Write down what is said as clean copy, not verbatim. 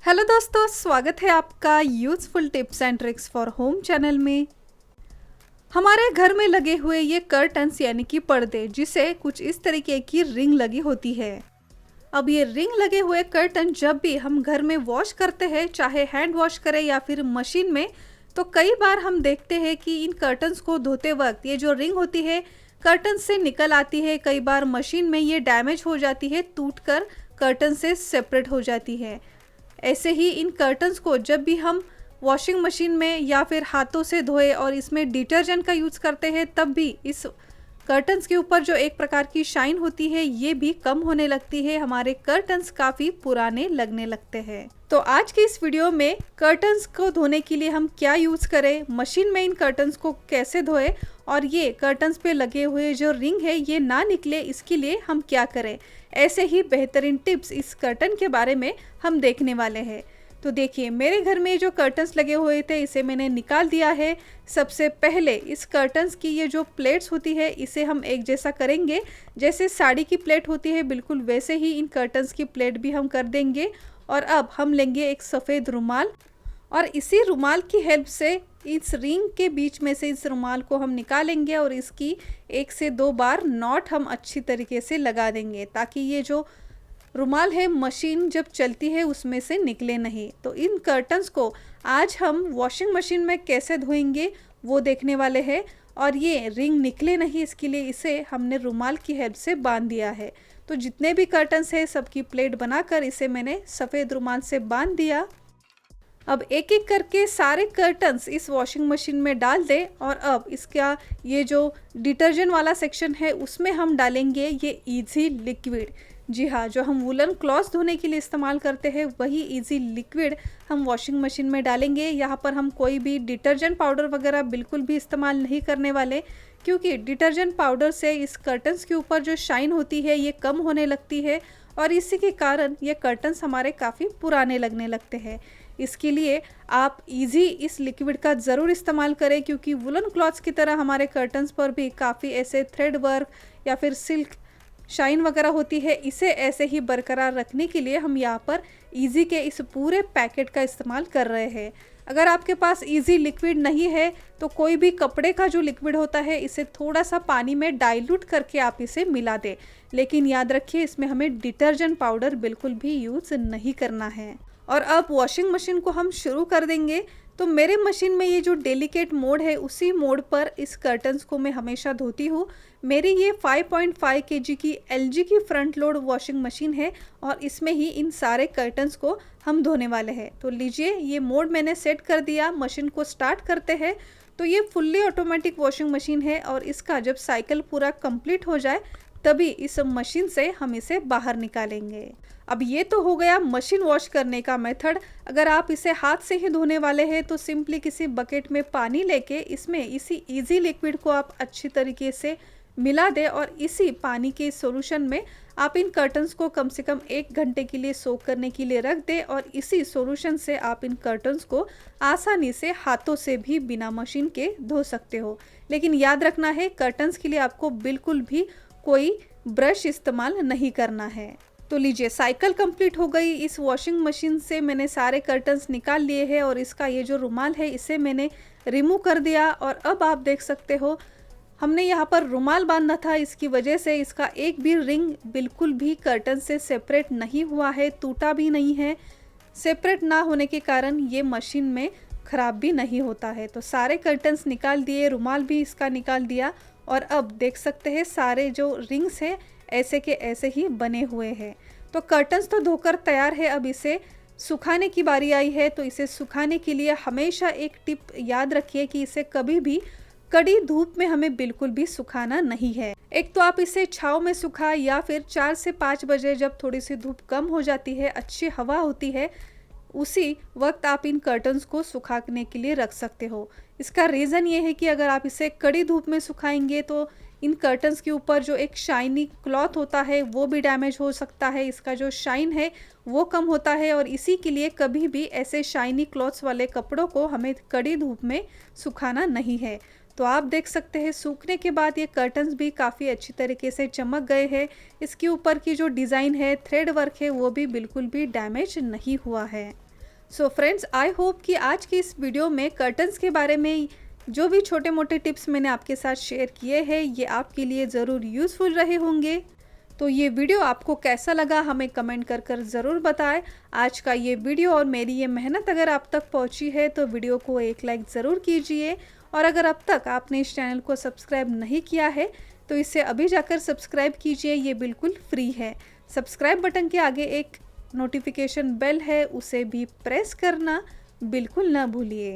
Hello दोस्तों, स्वागत है आपका useful tips and tricks for home channel में। हमारे घर में लगे हुए ये कर्टन्स यानी कि पर्दे, जिसे कुछ इस तरीके की रिंग लगी होती है। अब ये रिंग लगे हुए कर्टन जब भी हम घर में वॉश करते हैं, चाहे हैंड वॉश करें या फिर मशीन में, तो कई बार हम देखते हैं कि इन कर्टन्स को धोते वक्त ये जो रिंग होती है कर्टन से निकल आती है। कई बार मशीन में ये डैमेज हो जाती है, टूटकर कर्टन से सेपरेट हो जाती है। ऐसे ही इन कर्टन्स को जब भी हम वॉशिंग मशीन में या फिर हाथों से धोए और इसमें डिटर्जेंट का यूज़ करते हैं, तब भी इस कर्टन्स के ऊपर जो एक प्रकार की शाइन होती है ये भी कम होने लगती है। हमारे कर्टन्स काफ़ी पुराने लगने लगते हैं। तो आज की इस वीडियो में कर्टन्स को धोने के लिए हम क्या यूज़ करें, मशीन में इन कर्टन्स को कैसे धोए और ये कर्टन्स पे लगे हुए जो रिंग है ये ना निकले, इसके लिए हम क्या करें, ऐसे ही बेहतरीन टिप्स इस कर्टन के बारे में हम देखने वाले हैं। तो देखिए, मेरे घर में जो कर्टन्स लगे हुए थे इसे मैंने निकाल दिया है। सबसे पहले इस कर्टन्स की ये जो प्लेट्स होती है इसे हम एक जैसा करेंगे। जैसे साड़ी की प्लेट होती है बिल्कुल वैसे ही इन कर्टन्स की प्लेट भी हम कर देंगे। और अब हम लेंगे एक सफ़ेद रुमाल और इसी रुमाल की हेल्प से इस रिंग के बीच में से इस रुमाल को हम निकालेंगे और इसकी 1 से 2 बार नॉट हम अच्छी तरीके से लगा देंगे, ताकि ये जो रुमाल है मशीन जब चलती है उसमें से निकले नहीं। तो इन कर्टन्स को आज हम वॉशिंग मशीन में कैसे धोएंगे वो देखने वाले हैं। और ये रिंग निकले नहीं, इसके लिए इसे हमने रुमाल की हेल्प से बांध दिया है। तो जितने भी कर्टन्स हैं सबकी प्लेट बनाकर इसे मैंने सफ़ेद रुमाल से बांध दिया। अब एक एक करके सारे कर्टन्स इस वॉशिंग मशीन में डाल दें और अब इसका ये जो डिटर्जेंट वाला सेक्शन है उसमें हम डालेंगे ये इजी लिक्विड। जी हाँ, जो हम वुलन क्लॉथ्स धोने के लिए इस्तेमाल करते हैं वही इजी लिक्विड हम वॉशिंग मशीन में डालेंगे। यहाँ पर हम कोई भी डिटर्जेंट पाउडर वगैरह बिल्कुल भी इस्तेमाल नहीं करने वाले, क्योंकि डिटर्जेंट पाउडर से इस कर्टन्स के ऊपर जो शाइन होती है ये कम होने लगती है और इसी के कारण ये कर्टन्स हमारे काफ़ी पुराने लगने लगते हैं। इसके लिए आप इजी इस लिक्विड का ज़रूर इस्तेमाल करें, क्योंकि वुलन क्लॉथ्स की तरह हमारे कर्टन्स पर भी काफ़ी ऐसे थ्रेड वर्क या फिर सिल्क शाइन वगैरह होती है। इसे ऐसे ही बरकरार रखने के लिए हम यहाँ पर इजी के इस पूरे पैकेट का इस्तेमाल कर रहे हैं। अगर आपके पास इजी लिक्विड नहीं है तो कोई भी कपड़े का जो लिक्विड होता है इसे थोड़ा सा पानी में डाइल्यूट करके आप इसे मिला दें, लेकिन याद रखिए इसमें हमें डिटर्जेंट पाउडर बिल्कुल भी यूज़ नहीं करना है। और अब वॉशिंग मशीन को हम शुरू कर देंगे। तो मेरे मशीन में ये जो डेलिकेट मोड है उसी मोड पर इस कर्टन्स को मैं हमेशा धोती हूँ। मेरी ये 5.5 kg की LG की फ्रंट लोड वॉशिंग मशीन है और इसमें ही इन सारे कर्टन्स को हम धोने वाले हैं। तो लीजिए, ये मोड मैंने सेट कर दिया। मशीन को स्टार्ट करते हैं। तो ये फुल्ली ऑटोमेटिक वॉशिंग मशीन है और इसका जब साइकिल पूरा कंप्लीट हो जाए तभी इस मशीन से हम इसे बाहर निकालेंगे। अब ये तो हो गया मशीन वॉश करने का मेथड। अगर आप इसे हाथ से ही धोने वाले हैं तो सिंपली किसी बकेट में पानी लेके इसमें इसी इजी लिक्विड को आप अच्छी तरीके से मिला दें और इसी पानी के सॉल्यूशन में आप इन कर्टन्स को कम से कम 1 घंटे के लिए सोक करने के लिए रख दें और इसी सॉल्यूशन से आप इन कर्टन्स को आसानी से हाथों से भी बिना मशीन के धो सकते हो। लेकिन याद रखना है, कर्टन्स के लिए आपको बिल्कुल भी कोई ब्रश इस्तेमाल नहीं करना है। तो लीजिए, साइकिल कंप्लीट हो गई। इस वॉशिंग मशीन से मैंने सारे कर्टन्स निकाल लिए हैं और इसका ये जो रुमाल है इसे मैंने रिमूव कर दिया। और अब आप देख सकते हो हमने यहाँ पर रुमाल बांधा था, इसकी वजह से इसका एक भी रिंग बिल्कुल भी कर्टन से सेपरेट नहीं हुआ है, टूटा भी नहीं है। सेपरेट ना होने के कारण ये मशीन में ख़राब भी नहीं होता है। तो सारे कर्टन्स निकाल दिए, रुमाल भी इसका निकाल दिया और अब देख सकते हैं सारे जो रिंग्स हैं ऐसे के ऐसे ही बने हुए हैं। तो कर्टन्स तो धोकर तैयार है। अब इसे सुखाने की बारी आई है। तो इसे सुखाने के लिए हमेशा एक टिप याद रखिए कि इसे कभी भी कड़ी धूप में हमें बिल्कुल भी सुखाना नहीं है। एक तो आप इसे छांव में सुखाएं या फिर 4 से 5 बजे जब थोड़ी सी धूप कम हो जाती है, अच्छी हवा होती है, उसी वक्त आप इन कर्टन्स को सुखाने के लिए रख सकते हो। इसका रीज़न ये है कि अगर आप इसे कड़ी धूप में सुखाएंगे तो इन कर्टन्स के ऊपर जो एक शाइनी क्लॉथ होता है वो भी डैमेज हो सकता है, इसका जो शाइन है वो कम होता है और इसी के लिए कभी भी ऐसे शाइनी क्लॉथ्स वाले कपड़ों को हमें कड़ी धूप में सुखाना नहीं है। तो आप देख सकते हैं सूखने के बाद ये कर्टन्स भी काफ़ी अच्छी तरीके से चमक गए हैं। इसके ऊपर की जो डिज़ाइन है, थ्रेड वर्क है, वो भी बिल्कुल भी डैमेज नहीं हुआ है। सो फ्रेंड्स, आई होप कि आज की इस वीडियो में कर्टन्स के बारे में जो भी छोटे मोटे टिप्स मैंने आपके साथ शेयर किए हैं ये आपके लिए ज़रूर यूज़फुल रहे होंगे। तो ये वीडियो आपको कैसा लगा हमें कमेंट कर कर ज़रूर बताएं। आज का ये वीडियो और मेरी ये मेहनत अगर आप तक पहुंची है तो वीडियो को एक लाइक ज़रूर कीजिए, और अगर अब तक आपने इस चैनल को सब्सक्राइब नहीं किया है तो इसे अभी जाकर सब्सक्राइब कीजिए, ये बिल्कुल फ्री है। सब्सक्राइब बटन के आगे एक नोटिफिकेशन बेल है, उसे भी प्रेस करना बिल्कुल ना भूलिए।